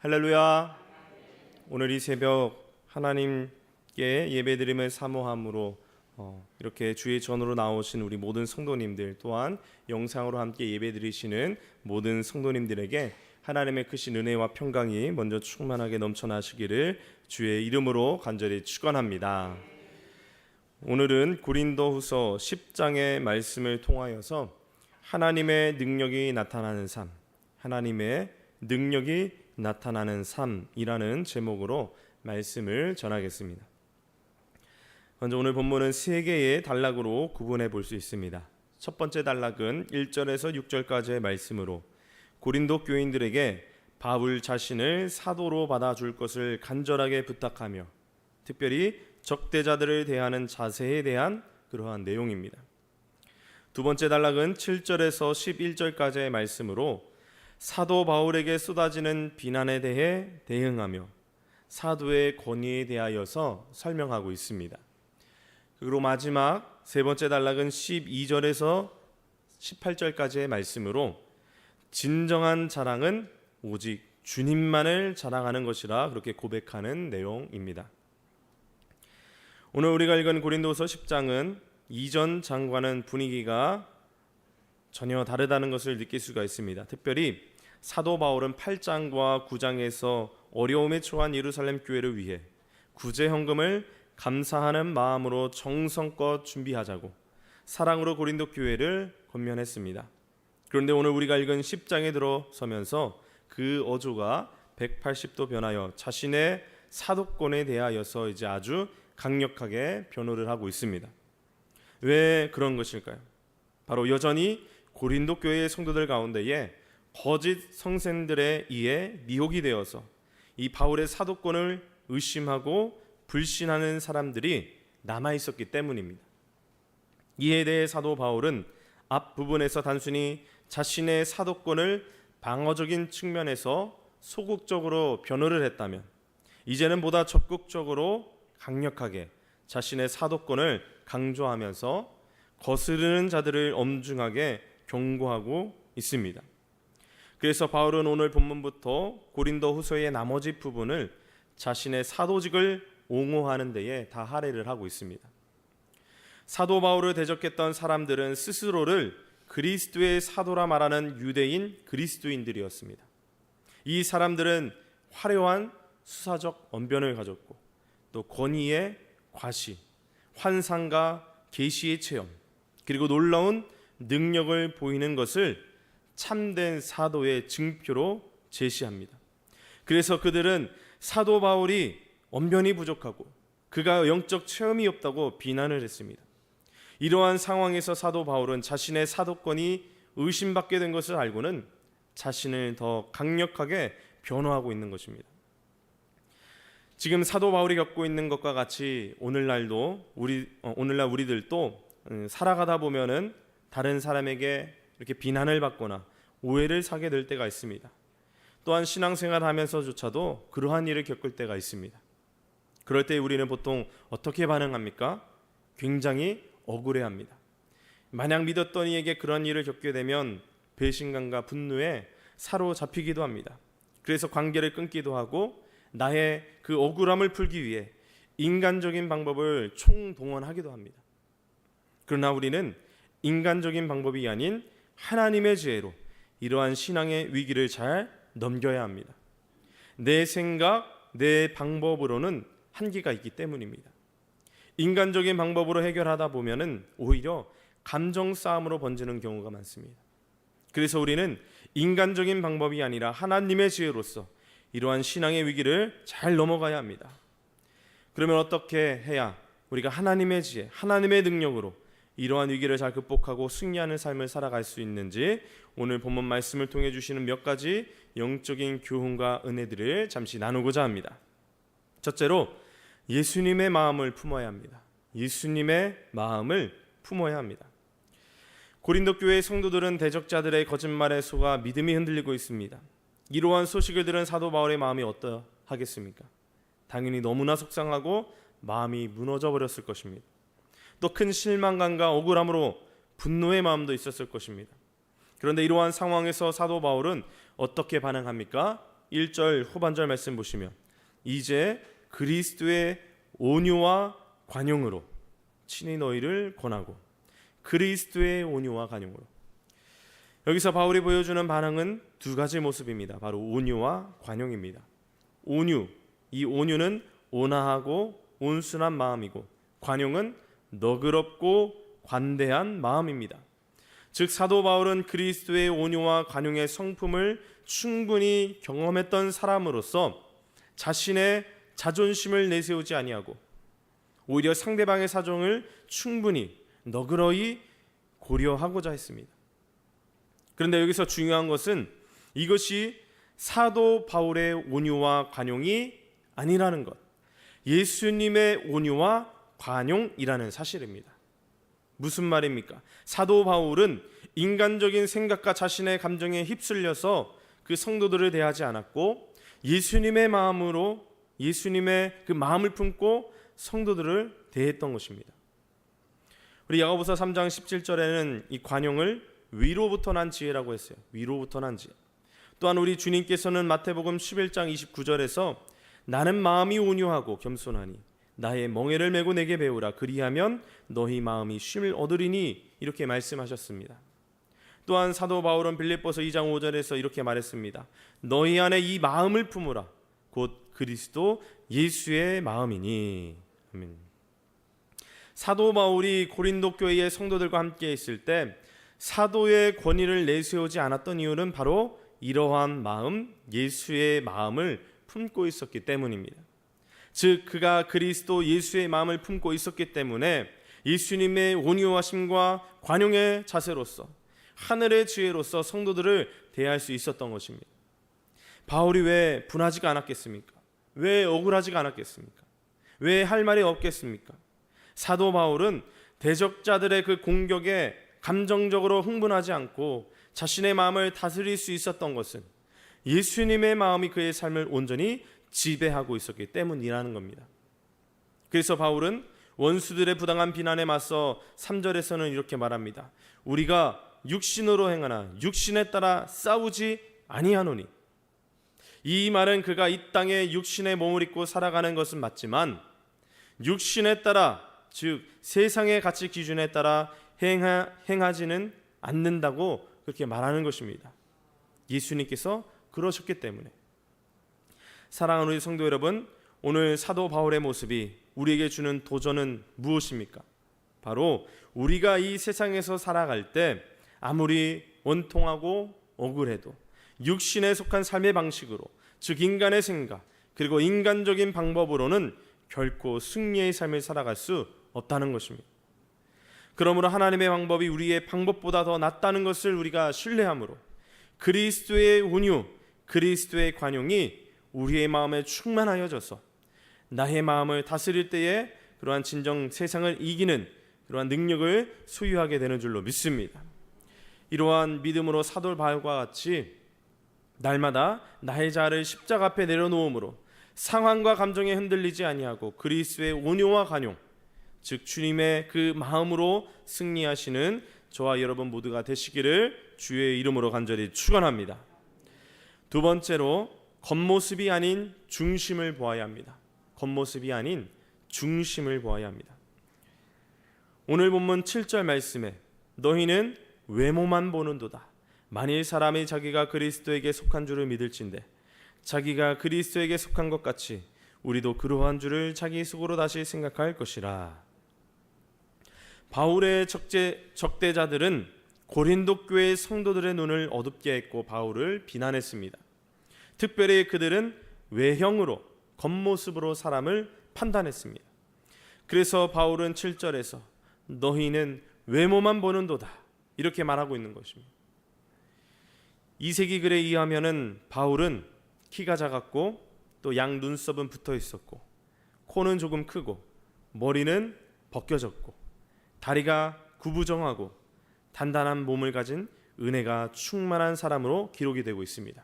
할렐루야. 오늘 이 새벽 하나님께 예배드림을 사모함으로 이렇게 주의 전으로 나오신 우리 모든 성도님들, 또한 영상으로 함께 예배드리시는 모든 성도님들에게 하나님의 크신 은혜와 평강이 먼저 충만하게 넘쳐나시기를 주의 이름으로 간절히 축원합니다. 오늘은 고린도후서 10장의 말씀을 통하여서 하나님의 능력이 나타나는 삶, 하나님의 능력이 나타나는 삶이라는 제목으로 말씀을 전하겠습니다. 먼저 오늘 본문은 세 개의 단락으로 구분해 볼 수 있습니다. 첫 번째 단락은 1절에서 6절까지의 말씀으로 고린도 교인들에게 바울 자신을 사도로 받아줄 것을 간절하게 부탁하며 특별히 적대자들을 대하는 자세에 대한 그러한 내용입니다. 두 번째 단락은 7절에서 11절까지의 말씀으로 사도 바울에게 쏟아지는 비난에 대해 대응하며 사도의 권위에 대하여서 설명하고 있습니다. 그리고 마지막 세 번째 단락은 12절에서 18절까지의 말씀으로 진정한 자랑은 오직 주님만을 자랑하는 것이라 그렇게 고백하는 내용입니다. 오늘 우리가 읽은 고린도서 10장은 이전 장과는 분위기가 전혀 다르다는 것을 느낄 수가 있습니다. 특별히 사도 바울은 8장과 9장에서 어려움에 처한 예루살렘 교회를 위해 구제 헌금을 감사하는 마음으로 정성껏 준비하자고 사랑으로 고린도 교회를 권면했습니다. 그런데 오늘 우리가 읽은 10장에 들어서면서 그 어조가 180도 변하여 자신의 사도권에 대하여서 이제 아주 강력하게 변호를 하고 있습니다. 왜 그런 것일까요? 바로 여전히 고린도 교회의 성도들 가운데에 거짓 성생들에 의해 미혹이 되어서 이 바울의 사도권을 의심하고 불신하는 사람들이 남아있었기 때문입니다. 이에 대해 사도 바울은 앞부분에서 단순히 자신의 사도권을 방어적인 측면에서 소극적으로 변호를 했다면 이제는 보다 적극적으로 강력하게 자신의 사도권을 강조하면서 거스르는 자들을 엄중하게 경고하고 있습니다. 그래서 바울은 오늘 본문부터 고린도 후서의 나머지 부분을 자신의 사도직을 옹호하는 데에 다 할애를 하고 있습니다. 사도 바울을 대적했던 사람들은 스스로를 그리스도의 사도라 말하는 유대인 그리스도인들이었습니다. 이 사람들은 화려한 수사적 언변을 가졌고 또 권위의 과시, 환상과 계시의 체험, 그리고 놀라운 능력을 보이는 것을 참된 사도의 증표로 제시합니다. 그래서 그들은 사도 바울이 언변이 부족하고 그가 영적 체험이 없다고 비난을 했습니다. 이러한 상황에서 사도 바울은 자신의 사도권이 의심받게 된 것을 알고는 자신을 더 강력하게 변호하고 있는 것입니다. 지금 사도 바울이 겪고 있는 것과 같이 오늘날 우리들도 살아가다 보면은 다른 사람에게 이렇게 비난을 받거나 오해를 사게 될 때가 있습니다. 또한 신앙생활 하면서조차도 그러한 일을 겪을 때가 있습니다. 그럴 때 우리는 보통 어떻게 반응합니까? 굉장히 억울해합니다. 만약 믿었던 이에게 그런 일을 겪게 되면 배신감과 분노에 사로잡히기도 합니다. 그래서 관계를 끊기도 하고 나의 그 억울함을 풀기 위해 인간적인 방법을 총동원하기도 합니다. 그러나 우리는 인간적인 방법이 아닌 하나님의 지혜로 이러한 신앙의 위기를 잘 넘겨야 합니다. 내 생각, 내 방법으로는 한계가 있기 때문입니다. 인간적인 방법으로 해결하다 보면은 오히려 감정 싸움으로 번지는 경우가 많습니다. 그래서 우리는 인간적인 방법이 아니라 하나님의 지혜로서 이러한 신앙의 위기를 잘 넘어가야 합니다. 그러면 어떻게 해야 우리가 하나님의 지혜, 하나님의 능력으로 이러한 위기를 잘 극복하고 승리하는 삶을 살아갈 수 있는지 오늘 본문 말씀을 통해 주시는 몇 가지 영적인 교훈과 은혜들을 잠시 나누고자 합니다. 첫째로 예수님의 마음을 품어야 합니다. 예수님의 마음을 품어야 합니다. 고린도 교회의 성도들은 대적자들의 거짓말에 속아 믿음이 흔들리고 있습니다. 이러한 소식을 들은 사도 바울의 마음이 어떠하겠습니까? 당연히 너무나 속상하고 마음이 무너져 버렸을 것입니다. 또 큰 실망감과 억울함으로 분노의 마음도 있었을 것입니다. 그런데 이러한 상황에서 사도 바울은 어떻게 반응합니까? 1절 후반절 말씀 보시면 이제 그리스도의 온유와 관용으로 친히 너희를 권하고, 그리스도의 온유와 관용으로. 여기서 바울이 보여주는 반응은 두 가지 모습입니다. 바로 온유와 관용입니다. 온유, 이 온유는 온화하고 온순한 마음이고, 관용은 너그럽고 관대한 마음입니다. 즉 사도 바울은 그리스도의 온유와 관용의 성품을 충분히 경험했던 사람으로서 자신의 자존심을 내세우지 아니하고 오히려 상대방의 사정을 충분히 너그러이 고려하고자 했습니다. 그런데 여기서 중요한 것은 이것이 사도 바울의 온유와 관용이 아니라는 것, 예수님의 온유와 관용이라는 사실입니다. 무슨 말입니까? 사도 바울은 인간적인 생각과 자신의 감정에 휩쓸려서 그 성도들을 대하지 않았고, 예수님의 마음으로, 예수님의 그 마음을 품고 성도들을 대했던 것입니다. 우리 야고보서 3장 17절에는 이 관용을 위로부터 난 지혜라고 했어요. 위로부터 난 지혜. 또한 우리 주님께서는 마태복음 11장 29절에서 나는 마음이 온유하고 겸손하니 나의 멍에를 메고 내게 배우라, 그리하면 너희 마음이 쉼을 얻으리니, 이렇게 말씀하셨습니다. 또한 사도 바울은 빌립보서 2장 5절에서 이렇게 말했습니다. 너희 안에 이 마음을 품으라, 곧 그리스도 예수의 마음이니. 아멘. 사도 바울이 고린도 교회의 성도들과 함께 있을 때 사도의 권위를 내세우지 않았던 이유는 바로 이러한 마음, 예수의 마음을 품고 있었기 때문입니다. 즉 그가 그리스도 예수의 마음을 품고 있었기 때문에 예수님의 온유하심과 관용의 자세로서, 하늘의 지혜로서 성도들을 대할 수 있었던 것입니다. 바울이 왜 분하지가 않았겠습니까? 왜 억울하지가 않았겠습니까? 왜 할 말이 없겠습니까? 사도 바울은 대적자들의 그 공격에 감정적으로 흥분하지 않고 자신의 마음을 다스릴 수 있었던 것은 예수님의 마음이 그의 삶을 온전히 지배하고 있었기 때문이라는 겁니다. 그래서 바울은 원수들의 부당한 비난에 맞서 3절에서는 이렇게 말합니다. 우리가 육신으로 행하나 육신에 따라 싸우지 아니하노니. 이 말은 그가 이 땅에 육신의 몸을 입고 살아가는 것은 맞지만 육신에 따라, 즉 세상의 가치 기준에 따라 행하지는 않는다고 그렇게 말하는 것입니다. 예수님께서 그러셨기 때문에. 사랑하는 우리 성도 여러분, 오늘 사도 바울의 모습이 우리에게 주는 도전은 무엇입니까? 바로 우리가 이 세상에서 살아갈 때 아무리 원통하고 억울해도 육신에 속한 삶의 방식으로, 즉 인간의 생각 그리고 인간적인 방법으로는 결코 승리의 삶을 살아갈 수 없다는 것입니다. 그러므로 하나님의 방법이 우리의 방법보다 더 낫다는 것을 우리가 신뢰함으로 그리스도의 온유, 그리스도의 관용이 우리의 마음에 충만하여져서 나의 마음을 다스릴 때에 그러한 진정 세상을 이기는 그러한 능력을 소유하게 되는 줄로 믿습니다. 이러한 믿음으로 사도 바울과 같이 날마다 나의 자아를 십자가 앞에 내려놓음으로 상황과 감정에 흔들리지 아니하고 그리스도의 온유와 관용, 즉 주님의 그 마음으로 승리하시는 저와 여러분 모두가 되시기를 주의 이름으로 간절히 축원합니다. 두 번째로 겉모습이 아닌 중심을 보아야 합니다. 겉모습이 아닌 중심을 보아야 합니다. 오늘 본문 7절 말씀에 너희는 외모만 보는도다. 만일 사람이 자기가 그리스도에게 속한 줄을 믿을진대 자기가 그리스도에게 속한 것 같이 우리도 그러한 줄을 자기 속으로 다시 생각할 것이라. 바울의 적대자들은 고린도 교회의 성도들의 눈을 어둡게 했고 바울을 비난했습니다. 특별히 그들은 외형으로, 겉모습으로 사람을 판단했습니다. 그래서 바울은 7절에서 너희는 외모만 보는도다 이렇게 말하고 있는 것입니다. 이세기 글에 의하면은 바울은 키가 작았고 또 양 눈썹은 붙어 있었고 코는 조금 크고 머리는 벗겨졌고 다리가 구부정하고 단단한 몸을 가진 은혜가 충만한 사람으로 기록이 되고 있습니다.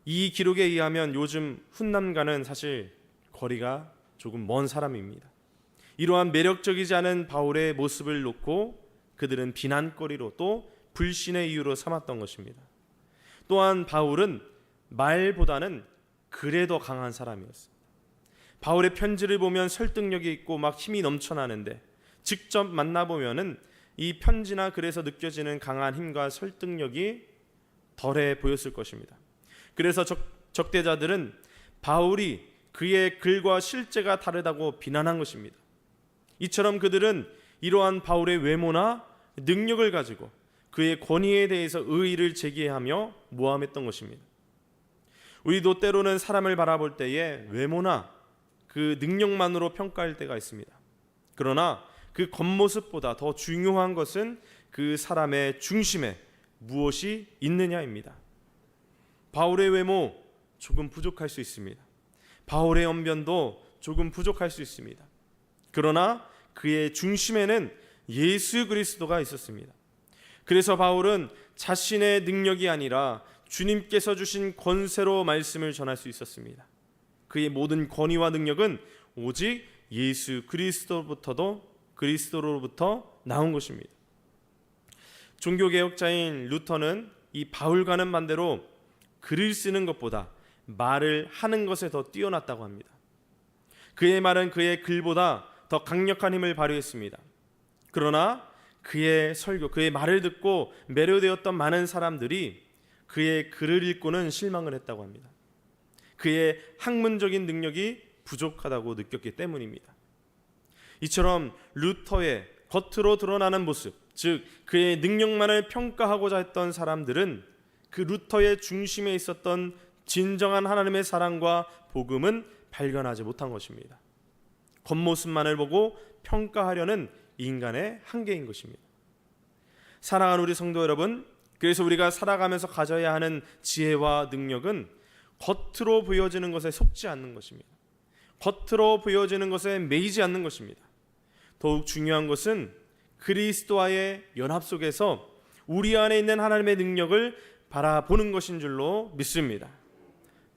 이 기록에 의하면 요즘 훈남과는 사실 거리가 조금 먼 사람입니다. 이러한 매력적이지 않은 바울의 모습을 놓고 그들은 비난거리로 또 불신의 이유로 삼았던 것입니다. 또한 바울은 말보다는 글에 더 강한 사람이었어요. 바울의 편지를 보면 설득력이 있고 막 힘이 넘쳐나는데 직접 만나보면은 이 편지나 글에서 느껴지는 강한 힘과 설득력이 덜해 보였을 것입니다. 그래서 적대자들은 바울이 그의 글과 실제가 다르다고 비난한 것입니다. 이처럼 그들은 이러한 바울의 외모나 능력을 가지고 그의 권위에 대해서 의의를 제기하며 모함했던 것입니다. 우리도 때로는 사람을 바라볼 때에 외모나 그 능력만으로 평가할 때가 있습니다. 그러나 그 겉모습보다 더 중요한 것은 그 사람의 중심에 무엇이 있느냐입니다. 바울의 외모 조금 부족할 수 있습니다. 바울의 언변도 조금 부족할 수 있습니다. 그러나 그의 중심에는 예수 그리스도가 있었습니다. 그래서 바울은 자신의 능력이 아니라 주님께서 주신 권세로 말씀을 전할 수 있었습니다. 그의 모든 권위와 능력은 오직 예수 그리스도로부터 나온 것입니다. 종교개혁자인 루터는 이 바울과는 반대로 글을 쓰는 것보다 말을 하는 것에 더 뛰어났다고 합니다. 그의 말은 그의 글보다 더 강력한 힘을 발휘했습니다. 그러나 그의 설교, 그의 말을 듣고 매료되었던 많은 사람들이 그의 글을 읽고는 실망을 했다고 합니다. 그의 학문적인 능력이 부족하다고 느꼈기 때문입니다. 이처럼 루터의 겉으로 드러나는 모습, 즉 그의 능력만을 평가하고자 했던 사람들은 그 루터의 중심에 있었던 진정한 하나님의 사랑과 복음은 발견하지 못한 것입니다. 겉모습만을 보고 평가하려는 인간의 한계인 것입니다. 사랑하는 우리 성도 여러분, 그래서 우리가 살아가면서 가져야 하는 지혜와 능력은 겉으로 보여지는 것에 속지 않는 것입니다. 겉으로 보여지는 것에 매이지 않는 것입니다. 더욱 중요한 것은 그리스도와의 연합 속에서 우리 안에 있는 하나님의 능력을 바라보는 것인 줄로 믿습니다.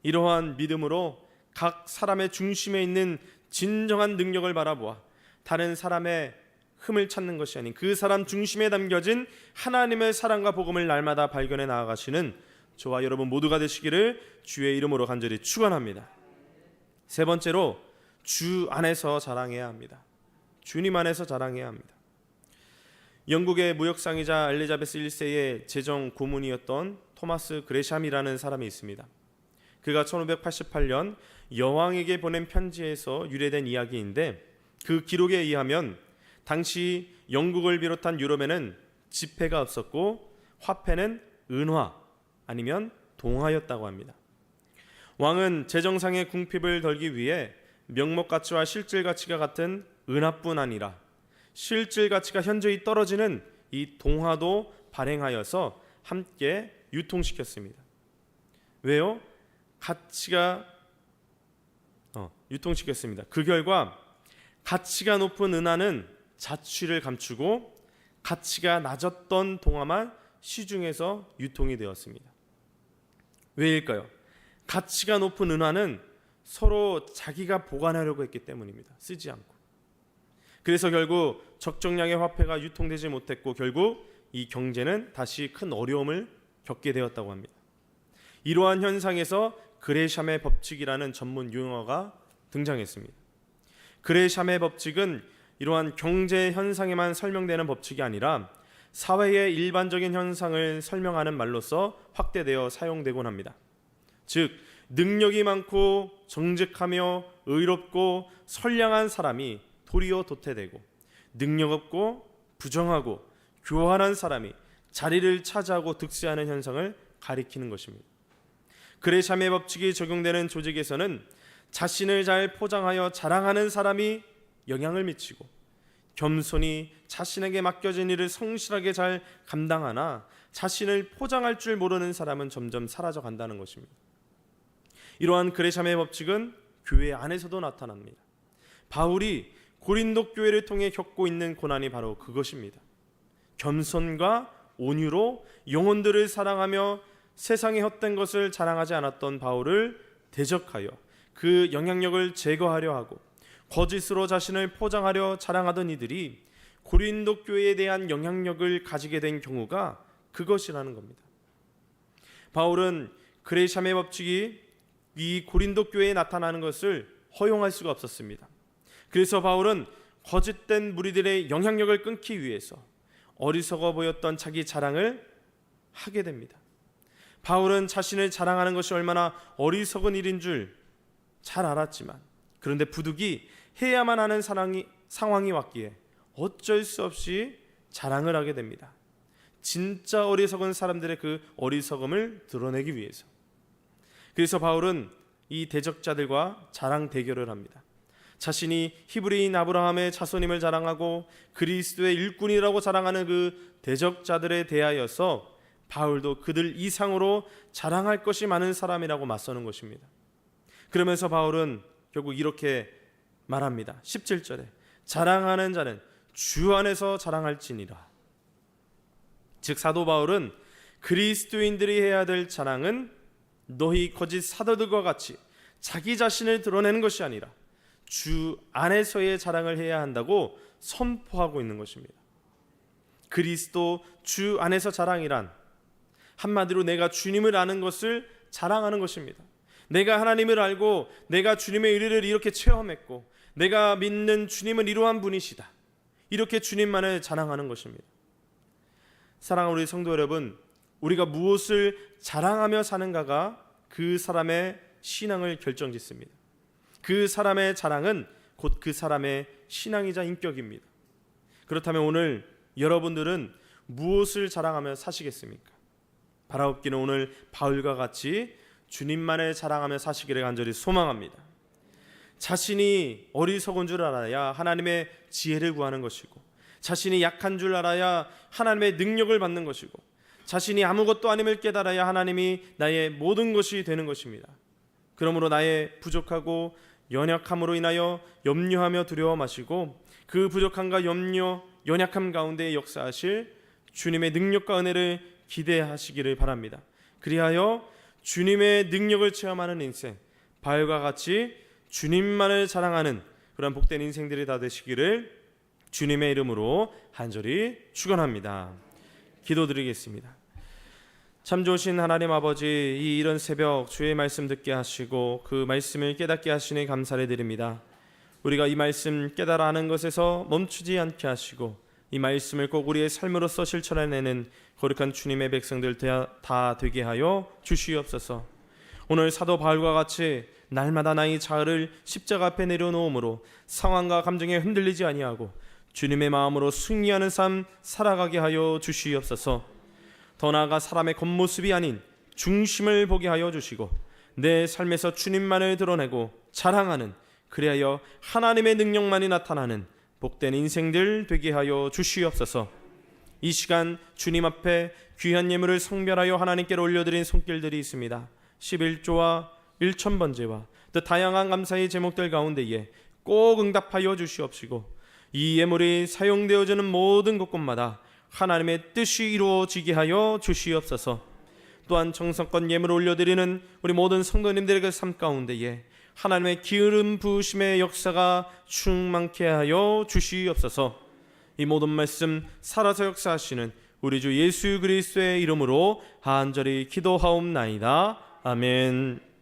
이러한 믿음으로 각 사람의 중심에 있는 진정한 능력을 바라보아 다른 사람의 흠을 찾는 것이 아닌 그 사람 중심에 담겨진 하나님의 사랑과 복음을 날마다 발견해 나아가시는 저와 여러분 모두가 되시기를 주의 이름으로 간절히 축원합니다. 세 번째로 주 안에서 자랑해야 합니다. 주님 안에서 자랑해야 합니다. 영국의 무역상이자 엘리자베스 1세의 재정 고문이었던 토마스 그레샴이라는 사람이 있습니다. 그가 1588년 여왕에게 보낸 편지에서 유래된 이야기인데 그 기록에 의하면 당시 영국을 비롯한 유럽에는 지폐가 없었고 화폐는 은화 아니면 동화였다고 합니다. 왕은 재정상의 궁핍을 덜기 위해 명목 가치와 실질 가치가 같은 은화뿐 아니라 실질 가치가 현저히 떨어지는 이 동화도 발행하여서 함께 유통시켰습니다. 왜요? 유통시켰습니다. 그 결과 가치가 높은 은화는 자취를 감추고 가치가 낮았던 동화만 시중에서 유통이 되었습니다. 왜일까요? 가치가 높은 은화는 서로 자기가 보관하려고 했기 때문입니다. 쓰지 않고. 그래서 결국 적정량의 화폐가 유통되지 못했고 결국 이 경제는 다시 큰 어려움을 겪게 되었다고 합니다. 이러한 현상에서 그레샴의 법칙이라는 전문 용어가 등장했습니다. 그레샴의 법칙은 이러한 경제 현상에만 설명되는 법칙이 아니라 사회의 일반적인 현상을 설명하는 말로서 확대되어 사용되곤 합니다. 즉 능력이 많고 정직하며 의롭고 선량한 사람이 도리어 도태되고 능력 없고 부정하고 교활한 사람이 자리를 차지하고 득세하는 현상을 가리키는 것입니다. 그레샴의 법칙이 적용되는 조직에서는 자신을 잘 포장하여 자랑하는 사람이 영향을 미치고 겸손히 자신에게 맡겨진 일을 성실하게 잘 감당하나 자신을 포장할 줄 모르는 사람은 점점 사라져 간다는 것입니다. 이러한 그레샴의 법칙은 교회 안에서도 나타납니다. 바울이 고린도 교회를 통해 겪고 있는 고난이 바로 그것입니다. 겸손과 온유로 영혼들을 사랑하며 세상의 헛된 것을 자랑하지 않았던 바울을 대적하여 그 영향력을 제거하려 하고 거짓으로 자신을 포장하려 자랑하던 이들이 고린도 교회에 대한 영향력을 가지게 된 경우가 그것이라는 겁니다. 바울은 그레샴의 법칙이 이 고린도 교회에 나타나는 것을 허용할 수가 없었습니다. 그래서 바울은 거짓된 무리들의 영향력을 끊기 위해서 어리석어 보였던 자기 자랑을 하게 됩니다. 바울은 자신을 자랑하는 것이 얼마나 어리석은 일인 줄 잘 알았지만, 그런데 부득이 해야만 하는 상황이 왔기에 어쩔 수 없이 자랑을 하게 됩니다. 진짜 어리석은 사람들의 그 어리석음을 드러내기 위해서. 그래서 바울은 이 대적자들과 자랑 대결을 합니다. 자신이 히브리인 아브라함의 자손임을 자랑하고 그리스도의 일꾼이라고 자랑하는 그 대적자들에 대하여서 바울도 그들 이상으로 자랑할 것이 많은 사람이라고 맞서는 것입니다. 그러면서 바울은 결국 이렇게 말합니다. 17절에 자랑하는 자는 주 안에서 자랑할지니라. 즉 사도 바울은 그리스도인들이 해야 될 자랑은 너희 거짓 사도들과 같이 자기 자신을 드러내는 것이 아니라 주 안에서의 자랑을 해야 한다고 선포하고 있는 것입니다. 그리스도 주 안에서 자랑이란 한마디로 내가 주님을 아는 것을 자랑하는 것입니다. 내가 하나님을 알고 내가 주님의 의를 이렇게 체험했고 내가 믿는 주님은 이러한 분이시다, 이렇게 주님만을 자랑하는 것입니다. 사랑하는 우리 성도 여러분, 우리가 무엇을 자랑하며 사는가가 그 사람의 신앙을 결정짓습니다. 그 사람의 자랑은 곧 그 사람의 신앙이자 인격입니다. 그렇다면 오늘 여러분들은 무엇을 자랑하며 사시겠습니까? 바라옵기는 오늘 바울과 같이 주님만을 자랑하며 사시기를 간절히 소망합니다. 자신이 어리석은 줄 알아야 하나님의 지혜를 구하는 것이고, 자신이 약한 줄 알아야 하나님의 능력을 받는 것이고, 자신이 아무것도 아님을 깨달아야 하나님이 나의 모든 것이 되는 것입니다. 그러므로 나의 부족하고 연약함으로 인하여 염려하며 두려워 마시고 그 부족함과 염려, 연약함 가운데 역사하실 주님의 능력과 은혜를 기대하시기를 바랍니다. 그리하여 주님의 능력을 체험하는 인생, 바울과 같이 주님만을 자랑하는 그런 복된 인생들이 다 되시기를 주님의 이름으로 간절히 축원합니다. 기도드리겠습니다. 참 좋으신 하나님 아버지, 이 이른 새벽 주의 말씀 듣게 하시고 그 말씀을 깨닫게 하시니 감사를 드립니다. 우리가 이 말씀 깨달아 하는 것에서 멈추지 않게 하시고 이 말씀을 꼭 우리의 삶으로서 실천해내는 거룩한 주님의 백성들 다 되게 하여 주시옵소서. 오늘 사도 바울과 같이 날마다 나의 자아를 십자가 앞에 내려놓음으로 상황과 감정에 흔들리지 아니하고 주님의 마음으로 승리하는 삶 살아가게 하여 주시옵소서. 더 나아가 사람의 겉모습이 아닌 중심을 보게 하여 주시고 내 삶에서 주님만을 드러내고 자랑하는, 그리하여 하나님의 능력만이 나타나는 복된 인생들 되게 하여 주시옵소서. 이 시간 주님 앞에 귀한 예물을 성별하여 하나님께로 올려드린 손길들이 있습니다. 11조와 1000번제와 또 다양한 감사의 제목들 가운데에 꼭 응답하여 주시옵시고 이 예물이 사용되어지는 모든 곳곳마다 하나님의 뜻이 이루어지게 하여 주시옵소서. 또한 정성껏 예물을 올려드리는 우리 모든 성도님들의 삶 가운데에 하나님의 기름 부으심의 역사가 충만케 하여 주시옵소서. 이 모든 말씀 살아서 역사하시는 우리 주 예수 그리스도의 이름으로 간절히 기도하옵나이다. 아멘.